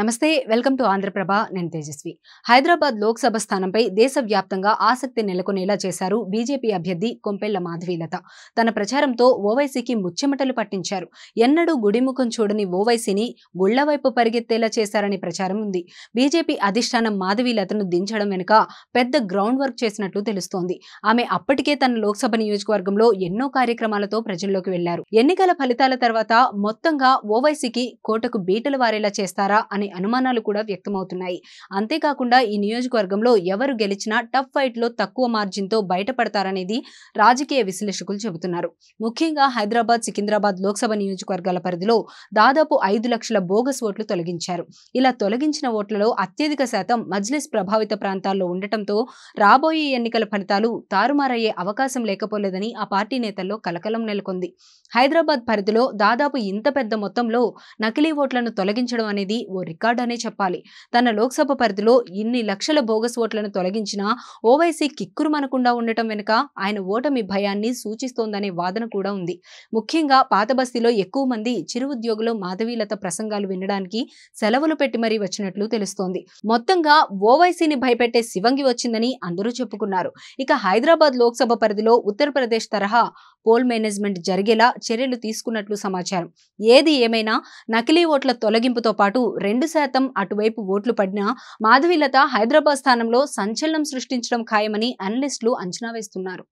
నమస్తే welcome to Andhraprabha నేను తేజస్వి హైదరాబాద్ లోక్సభ స్థానంపై దేశవ్యాప్తంగా ఆసక్తి నెలకొనేలా చేశారు బీజేపీ అభ్యర్థి కొంపెళ్ల మాధవీలత తన ప్రచారంతో ఓవైసీకి ముచ్చెమటలు పట్టించారు ఎన్నడూ గుడిముఖం చూడని ఓవైసీని గుళ్లవైపు పరిగెత్తేలా చేశారని ప్రచారం ఉంది బీజేపీ అధిష్టానం మాధవీలతను దించడం వెనుక పెద్ద గ్రౌండ్ వర్క్ చేసినట్లు తెలుస్తోంది ఆమె అప్పటికే తన లోక్సభ నియోజకవర్గంలో ఎన్నో కార్యక్రమాలతో ప్రజల్లోకి వెళ్లారు ఎన్నికల ఫలితాల తర్వాత మొత్తంగా ఓవైసీకి కోటకు బీటలు వారేలా చేస్తారా అని అనుమానాలు కూడా వ్యక్తమవుతున్నాయి అంతేకాకుండా ఈ నియోజకవర్గంలో ఎవరు గెలిచినా టఫ్ ఫైట్ లో తక్కువ మార్జిన్ తో బయటపడతారనేది రాజకీయ విశ్లేషకులు చెబుతున్నారు ముఖ్యంగా హైదరాబాద్ సికింద్రాబాద్ లోక్సభ నియోజకవర్గాల పరిధిలో దాదాపు 5 లక్షల బోగస్ ఓట్లు తొలగించారు ఇలా తొలగించిన ఓట్లలో అత్యధిక శాతం మజ్లిస్ ప్రభావిత ప్రాంతాల్లో ఉండటంతో రాబోయే ఎన్నికల ఫలితాలు తారుమారయ్యే అవకాశం లేకపోలేదని ఆ పార్టీ నేతల్లో కలకలం నెలకొంది హైదరాబాద్ పరిధిలో దాదాపు ఇంత పెద్ద మొత్తంలో నకిలీ ఓట్లను తొలగించడం అనేది ఓ రికార్డ్ అనే చెప్పాలి తన లోక్సభ పరిధిలో ఇన్ని లక్షల బోగస్ ఓట్లను తొలగించినా ఓవైసీ కిక్కురుమనకుండా ఉండటం వెనుక ఆయన ఓటమి భయాన్ని సూచిస్తోందనే వాదన కూడా ఉంది ముఖ్యంగా పాత బస్తీలో ఎక్కువ మంది చిరు ఉద్యోగులు మాధవీలత ప్రసంగాలు వినడానికి సెలవులు పెట్టి మరీ వచ్చినట్లు తెలుస్తోంది మొత్తంగా ఓవైసీని భయపెట్టే శివంగి వచ్చిందని అందరూ చెప్పుకున్నారు ఇక హైదరాబాద్ లోక్సభ పరిధిలో ఉత్తరప్రదేశ్ తరహా పోల్ మేనేజ్మెంట్ జరిగేలా చర్యలు తీసుకున్నట్లు సమాచారం ఏది ఏమైనా నకిలీ ఓట్ల తొలగింపుతో పాటు 2% అటువైపు ఓట్లు పడినా మాధవీలత హైదరాబాద్ స్థానంలో సంచలనం సృష్టించడం ఖాయమని అనలిస్టులు అంచనా వేస్తున్నారు